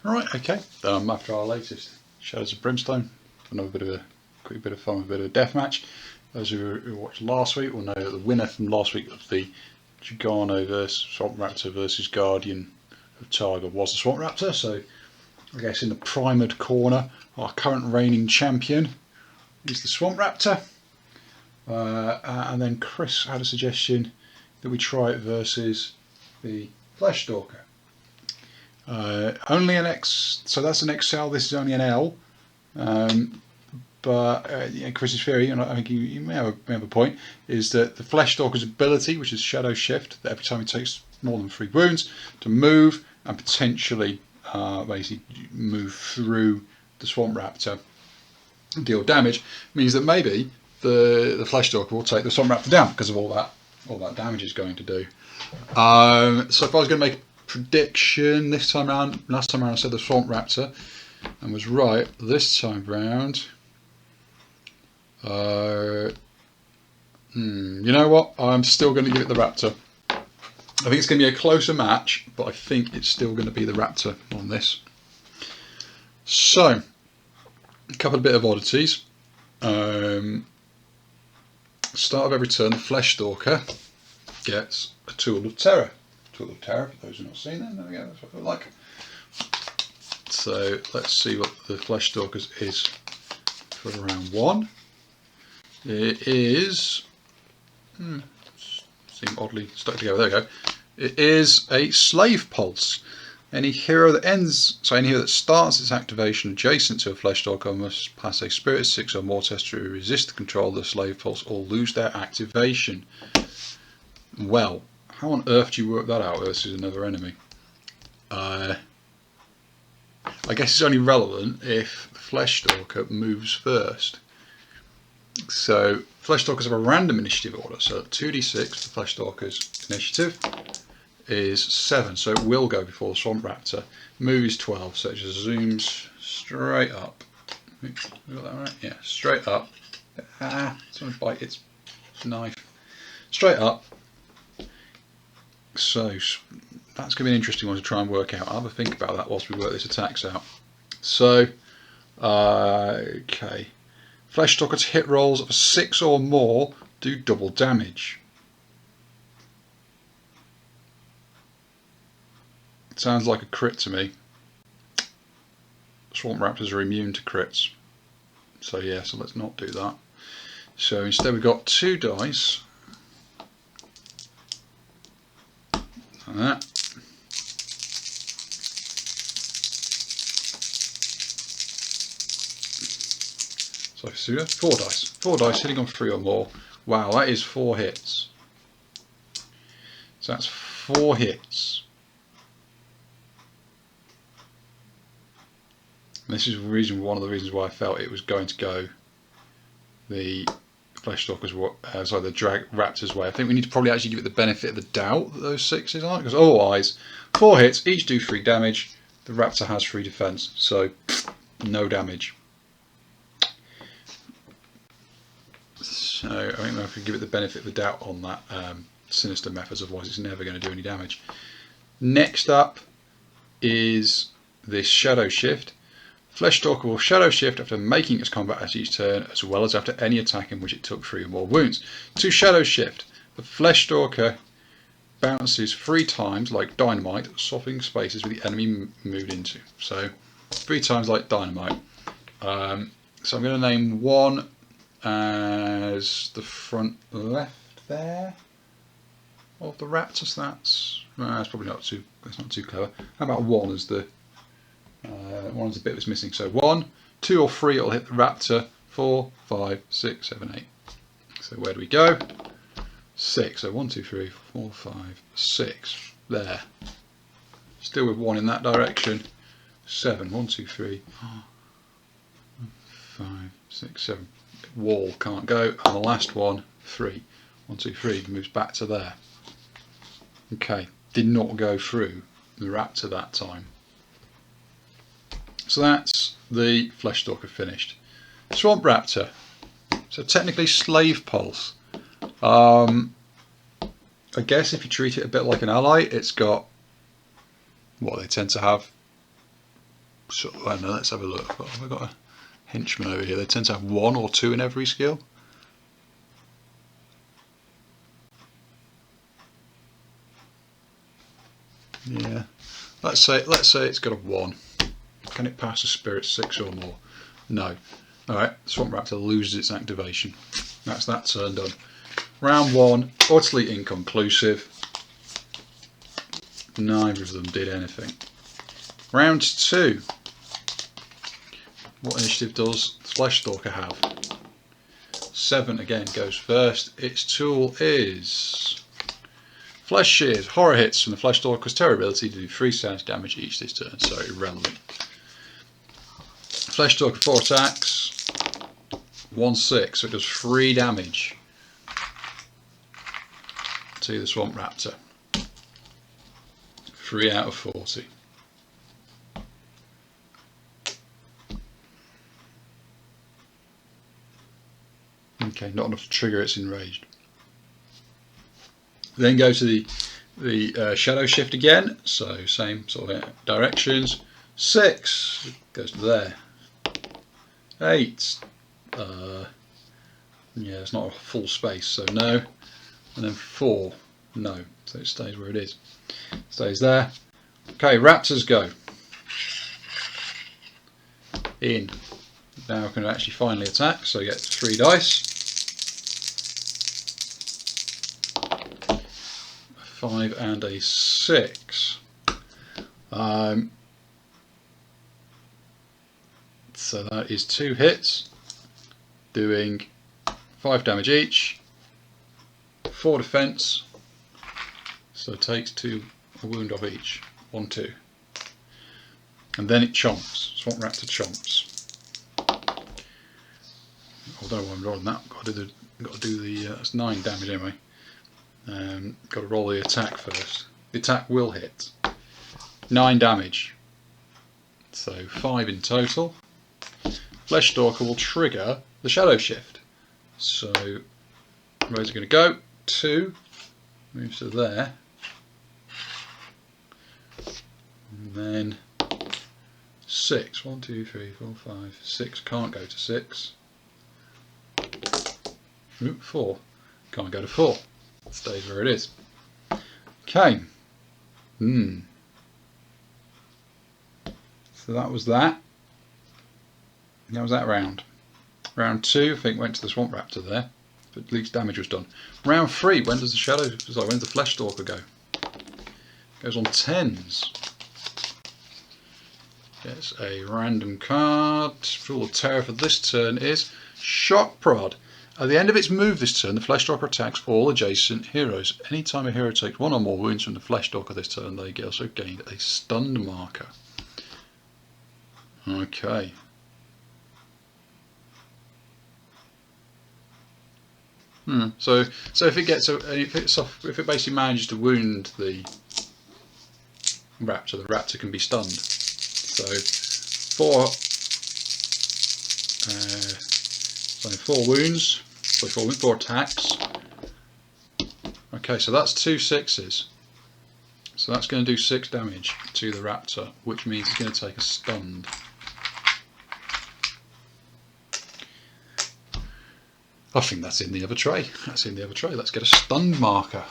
Right, okay. After our latest Shadows of Brimstone, another quick bit of fun with a bit of a deathmatch. Those who watched last week will know that the winner from last week of the Jargano versus Swamp Raptor versus Guardian of Targa was the Swamp Raptor. So I guess in the primed corner, our current reigning champion is the Swamp Raptor. And then Chris had a suggestion that we try it versus the Flesh Stalker. Only an X, so that's an XL, this is only an L. But Chris's theory, and I think you may have a point, is that the Flesh Stalker's ability, which is Shadow Shift, that every time he takes more than 3 wounds, to move and potentially basically move through the Swamp Raptor and deal damage, means that maybe the Flesh Stalker will take the Swamp Raptor down because of all that damage it's going to do. So if I was going to make a prediction this time around, last time around I said the Swamp Raptor and was right. This time round, you know what? I'm still going to give it the Raptor. I think it's going to be a closer match, but I think it's still going to be the Raptor on this. So, a couple of bit of oddities. Start of every turn, the Flesh Stalker gets a Tool of Terror. Tool of Terror, for those who have not seen that, there we go, that's what I like. So let's see what the Flesh Stalker's is for round 1. It is, seem oddly stuck together, there we go. It is a Slave Pulse. Any hero that starts its activation adjacent to a Flesh Stalker must pass a Spirit 6 or more test to resist the control of the Slave Pulse or lose their activation. Well, how on earth do you work that out versus another enemy? I guess it's only relevant if the Flesh Stalker moves first. So, Flesh Stalkers have a random initiative order, so 2d6 for Flesh Stalker's initiative is 7, so it will go before the Swamp Raptor. Move is 12, so it just zooms straight up. Oops, got that right? Yeah, straight up. Someone bite its knife. Straight up. So that's going to be an interesting one to try and work out. I'll have a think about that whilst we work this attacks out. So, okay. Flesh Stalker's hit rolls of 6 or more do double damage. Sounds like a crit to me. Swamp Raptors are immune to crits. So yeah, so let's not do that. So instead we've got 2 dice. Like that. So 4 dice. 4 dice hitting on 3 or more. Wow, that is 4 hits. So that's 4 hits. And this is one of the reasons why I felt it was going to go the Flesh Stalker's the Raptor's way. I think we need to probably actually give it the benefit of the doubt that those 6s aren't, because otherwise 4 hits, each do 3 damage. The Raptor has 3 defense, so no damage. So I think I could give it the benefit of the doubt on that sinister methods, otherwise it's never going to do any damage. Next up is this Shadow Shift. Flesh Stalker will Shadow Shift after making its combat at each turn, as well as after any attack in which it took 3 or more wounds. To Shadow Shift, the Flesh Stalker bounces 3 times like dynamite, swapping spaces with the enemy moved into. So 3 times like dynamite. So I'm going to name one as the front left there of the Raptor. So that's probably not too. That's not too clever. How about 1 as the one's a bit that's missing. So 1, 2 or 3 it'll hit the Raptor. 4, 5, 6, 7, 8. So where do we go? 6. So 1, 2, 3, 4, 5, 6. There. Still with 1 in that direction. 7. 1, 2, 3, 4, 5, 6, 7. Wall can't go. And the last one, 3. 1, 2, 3 moves back to there. Okay. Did not go through the Raptor that time. So that's the Flesh Stalker finished. Swamp Raptor. So technically Slave Pulse. I guess if you treat it a bit like an ally, it's got what they tend to have. So, I don't know, let's have a look. Have I got a henchman over here? They tend to have 1 or 2 in every skill. Yeah, let's say it's got a 1. Can it pass a spirit 6 or more? No. Alright, Swamp Raptor loses its activation. That's that turn done. Round 1, utterly inconclusive. Neither of them did anything. Round 2. What initiative does Flesh Stalker have? 7 again goes first. Its tool is Flesh Shears. Horror hits from the Flesh Stalker's terror ability to do 3 sound damage each this turn, so irrelevant. Flesh Stalker 4 attacks. 1/6, so it does 3 damage to the Swamp Raptor. 3 out of 40. Okay, not enough to trigger its enraged. Then go to the shadow shift again, so same sort of directions. 6 goes to there. 8, yeah, it's not a full space, so no. And then 4, no. So it stays where it is. Stays there. Okay, Raptors go. In. Now I can actually finally attack, so you get 3 dice. 5 and a 6. So that is 2 hits, doing 5 damage each, 4 defense, so it takes a wound off each, 1, 2. And then it chomps, Swamp Raptor chomps. I don't know why I'm rolling that, got to do the that's 9 damage anyway. Got to roll the attack first. The attack will hit. 9 damage. So 5 in total. Flesh Stalker will trigger the shadow shift. So where's it going to go? 2. Moves to there. And then 6. 1, 2, 3, 4, 5, 6. Can't go to 6. Ooh, 4. Can't go to 4. Stays where it is. Okay. So that was that. That was that round. Round 2, I think, went to the Swamp Raptor there. But at least damage was done. Round 3, when does the shadow? Sorry, when does the Flesh Stalker go? Goes on 10s. Gets a random card. Rule of terror for this turn is Shock Prod. At the end of its move this turn, the Flesh Stalker attacks all adjacent heroes. Anytime a hero takes 1 or more wounds from the Flesh Stalker this turn, they also gained a stunned marker. Okay. So if it gets if it basically manages to wound the Raptor can be stunned. So 4 wounds. So 4 attacks. Okay, so that's 2 6s. So that's going to do 6 damage to the Raptor, which means it's going to take a stunned. I think that's in the other tray. That's in the other tray. Let's get a stunned marker.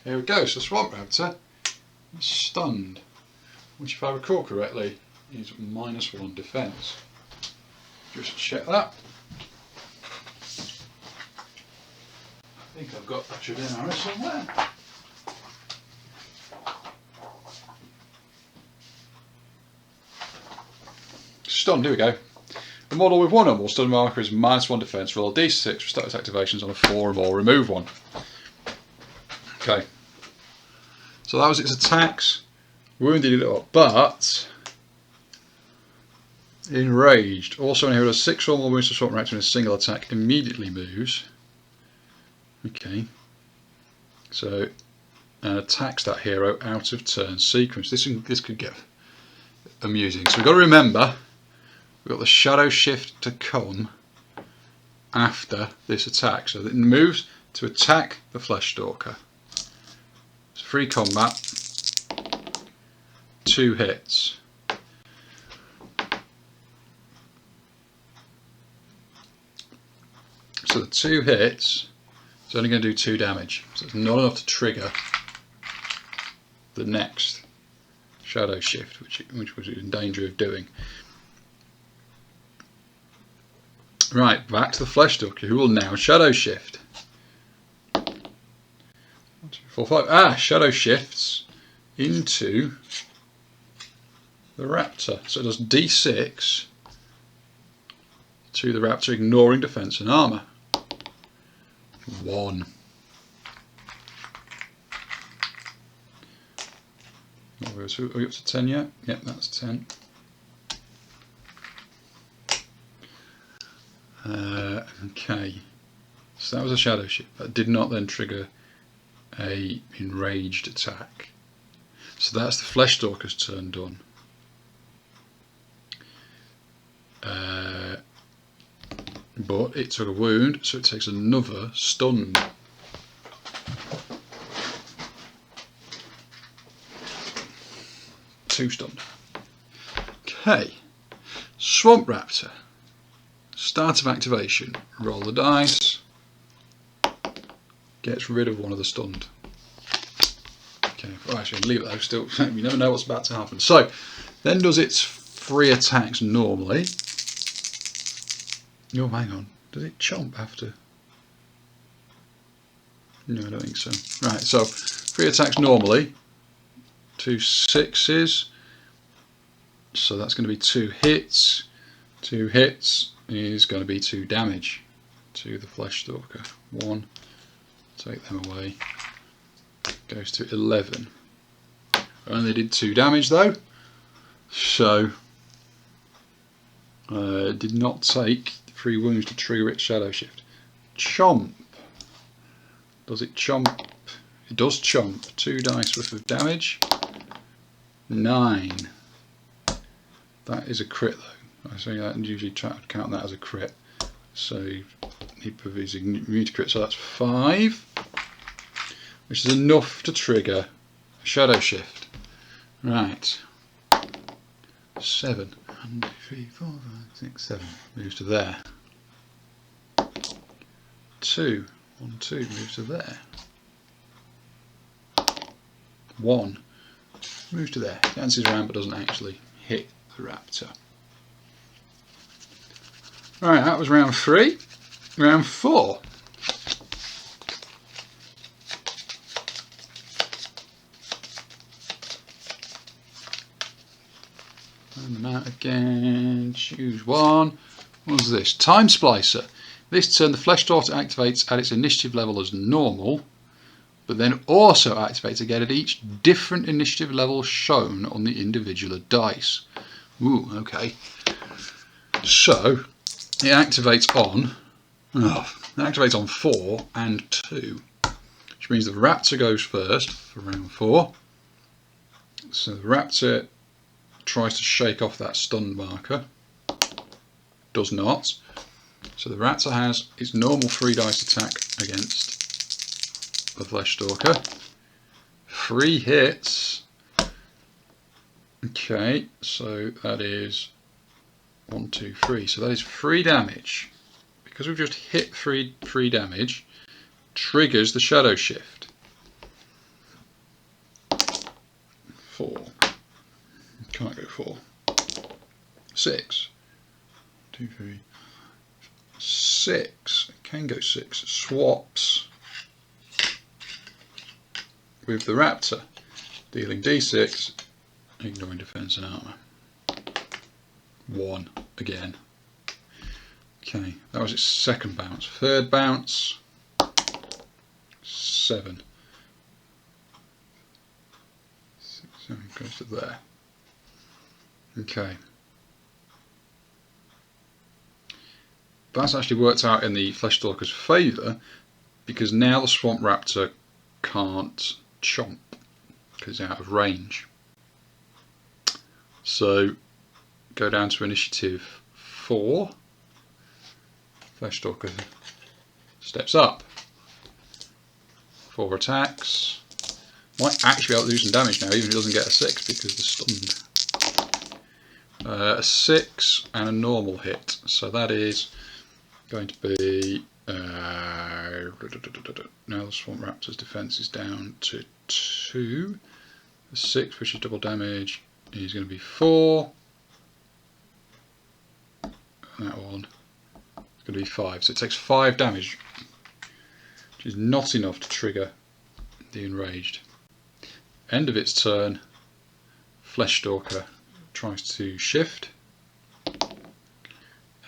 Here we go. So Swamp Raptor is stunned, which, if I recall correctly, is -1 defense. Just check that. I think I've got that should in arrow somewhere. Stunned, here we go. The model with 1 or more stun marker is -1 defense. Roll a d6 for status activations on a 4 or more. Remove 1. Okay. So that was its attacks. Wounded it up, but enraged. Also, when a hero does 6 or more wounds to Swamp Raptor in a single attack, immediately moves. Okay, so and attacks that hero out of turn sequence. This could get amusing. So we've got to remember we've got the shadow shift to come after this attack. So it moves to attack the Flesh Stalker. It's free combat, 2 hits. So the 2 hits is only going to do 2 damage. So it's not enough to trigger the next shadow shift, which was in danger of doing. Right, back to the Flesh Stalker, who will now shadow shift. 1, 2, 4, 5. Shadow shifts into the Raptor. So it does D6 to the Raptor, ignoring defense and armor. 1. Are we up to 10 yet? Yep, that's 10. Okay, so that was a shadow shift. That did not then trigger a enraged attack. So that's the Flesh Stalker's turn done. But it took a wound, so it takes another stunned. Two stunned. Okay, Swamp Raptor. Start of activation. Roll the dice. Gets rid of one of the stunned. Okay, well, actually, leave it though. Still, you never know what's about to happen. So, then does its 3 attacks normally. Oh, hang on. Does it chomp after? No, I don't think so. Right, so 3 attacks normally. 2 6s. So that's going to be 2 hits. 2 hits is going to be 2 damage to the Flesh Stalker. 1. Take them away. Goes to 11. Only did 2 damage though. So did not take 3 wounds to trigger its shadow shift. Chomp. Does it chomp? It does chomp. 2 dice worth of damage. 9. That is a crit though. I say that and usually try to count that as a crit. So he provides immune to crit. So that's 5, which is enough to trigger a shadow shift. Right. 7. 1, 2, 3, 4, 5, 6, 7. Moves to there. 2. 1, 2 moves to there. 1 moves to there. Dances around but doesn't actually hit the Raptor. Alright, that was round 3. Round 4. And them out again. Choose one. What was this? Time Splicer. This turn the Flesh Stalker activates at its initiative level as normal, but then also activates again at each different initiative level shown on the individual dice. Ooh, okay. So it activates on 4 and 2, which means the Raptor goes first for round 4. So the Raptor tries to shake off that stun marker. Does not. So the Raptor has its normal 3 dice attack against the Flesh Stalker. 3 hits. Okay, so that is 1, 2, 3. So that is 3 damage. Because we've just hit 3 damage, triggers the shadow shift. 4. Can't go 4. 6. 2, 3. 6. Can go 6. Swaps with the Raptor, dealing D6, ignoring defense and armor. 1 again. Okay, that was its second bounce. Third bounce, 7. 6, 7 goes to there. Okay. That's actually worked out in the Flesh Stalker's favour, because now the Swamp Raptor can't chomp because it's out of range. So go down to initiative 4. Flesh Stalker steps up. 4 attacks. Might actually be able to do some damage now, even if it doesn't get a 6 because they're stunned. A 6 and a normal hit. So that is going to be... now the Swamp Raptor's defense is down to 2. The 6, which is double damage, is going to be 4. And that one is going to be 5. So it takes 5 damage, which is not enough to trigger the Enraged. End of its turn, Flesh Stalker tries to shift.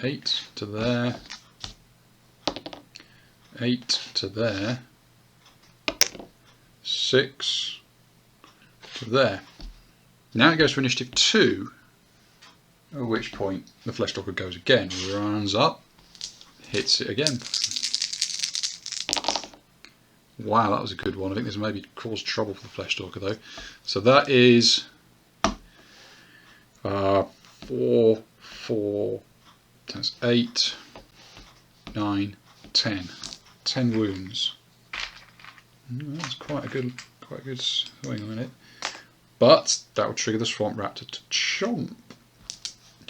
8 to there. 8 to there. 6 to there. Now it goes for initiative 2, at which point the Flesh Stalker goes again, runs up, hits it again. Wow, that was a good one. I think this maybe caused trouble for the Flesh Stalker though. So that is 4, that's 8, 9, 10. 10 wounds. That's quite a good swing on it. But that will trigger the Swamp Raptor to chomp.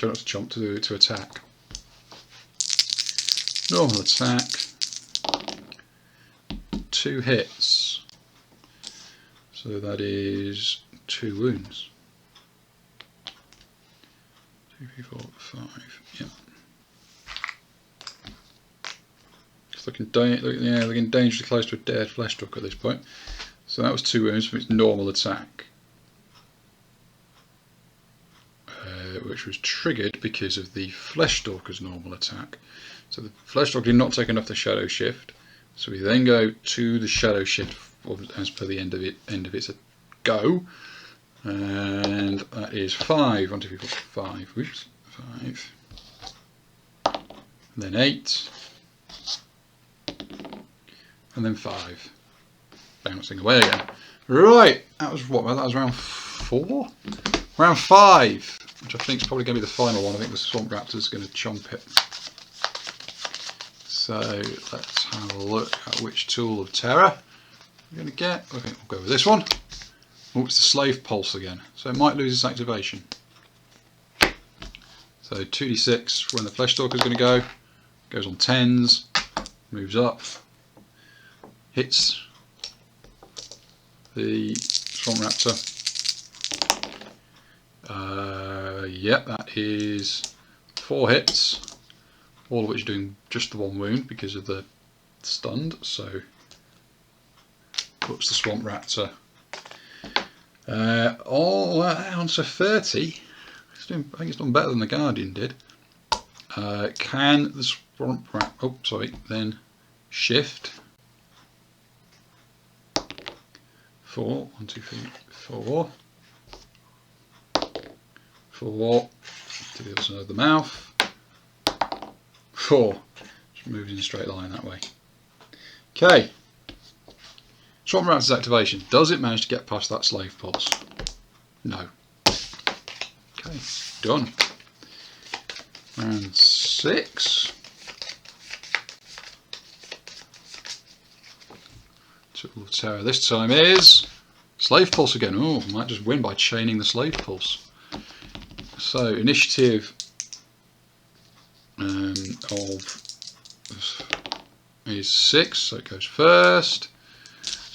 Not to chomp, to attack. Normal attack. 2 hits. So that is 2 wounds. 2, 3, 4, 5. Yep. It's looking dangerously close to a dead Flesh Stalker at this point. So that was 2 wounds from its normal attack. Which was triggered because of the Flesh Stalker's normal attack. So the Flesh Stalker did not take enough to Shadow Shift, so we then go to the Shadow Shift as per the end of its go, and that is 5. 1, 2, 3, 4, 5. Whoops, 5. And then 8, and then 5. Bouncing away again. Right, that was what? That was round 4. Round 5. Which I think is probably going to be the final one. I think the Swamp Raptor is going to chomp it. So let's have a look at which tool of terror we're going to get. I think we'll go with this one. Oh, it's the Slave Pulse again. So it might lose its activation. So 2d6 when the Flesh Stalker is going to go. Goes on 10s. Moves up. Hits the Swamp Raptor. Yep, that is 4 hits, all of which are doing just the 1 wound because of the stunned, so puts the Swamp Raptor all on to 30. I think it's done better than the Guardian did. Can the Swamp Raptor, then shift 4, 1, 2, 3, 4. 4 to the other side of the mouth. 4. Just moves in a straight line that way. Okay. Swamp Raptor's activation. Does it manage to get past that Slave Pulse? No. Okay, done. Round 6. Tool of Terror this time is Slave Pulse again. Oh, might just win by chaining the Slave Pulse. So initiative is 6, so it goes first.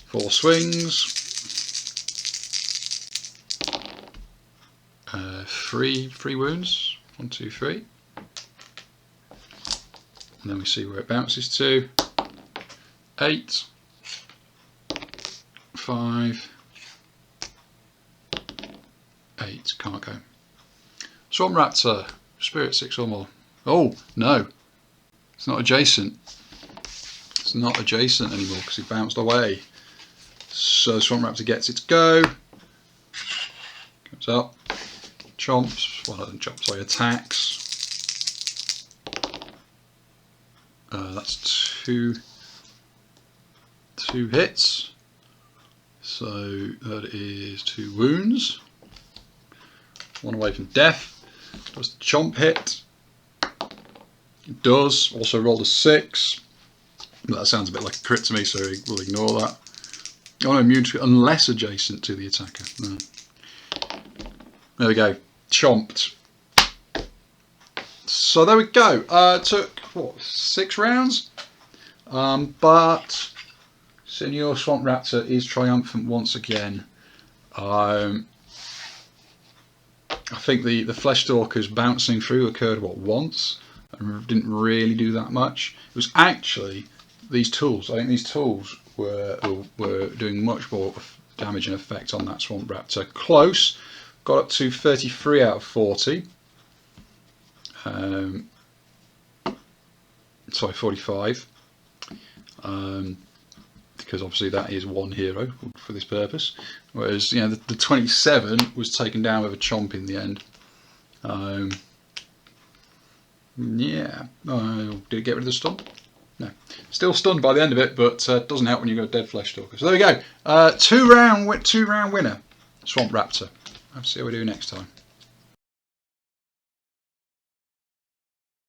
4 swings. 3 wounds. 1, 2, 3. And then we see where it bounces to. 8. 5. 8. Can't go. Swamp Raptor, Spirit 6 or more. Oh, no. It's not adjacent. It's not adjacent anymore because it bounced away. So Swamp Raptor gets its go. Comes up. Chomps. Well, doesn't chomp, sorry, attacks. That's 2 hits. So that is 2 wounds. 1 away from death. Does the chomp hit? It does. Also rolled a 6. But that sounds a bit like a crit to me, so we'll ignore that. Oh no, immune to unless adjacent to the attacker. No. There we go. Chomped. So there we go. Took, what, 6 rounds? But Senior Swamp Raptor is triumphant once again. I think the Flesh Stalkers bouncing through occurred, what, once? And didn't really do that much. It was actually these tools. I think these tools were doing much more damage and effect on that Swamp Raptor. Close. Got up to 33 out of 40. Sorry, 45. Because obviously that is one hero for this purpose. Whereas, you know, the 27 was taken down with a chomp in the end. Yeah. Did it get rid of the stun? No. Still stunned by the end of it, but doesn't help when you've got a dead Flesh Stalker. So there we go. Two round winner, Swamp Raptor. Let's see how we do next time.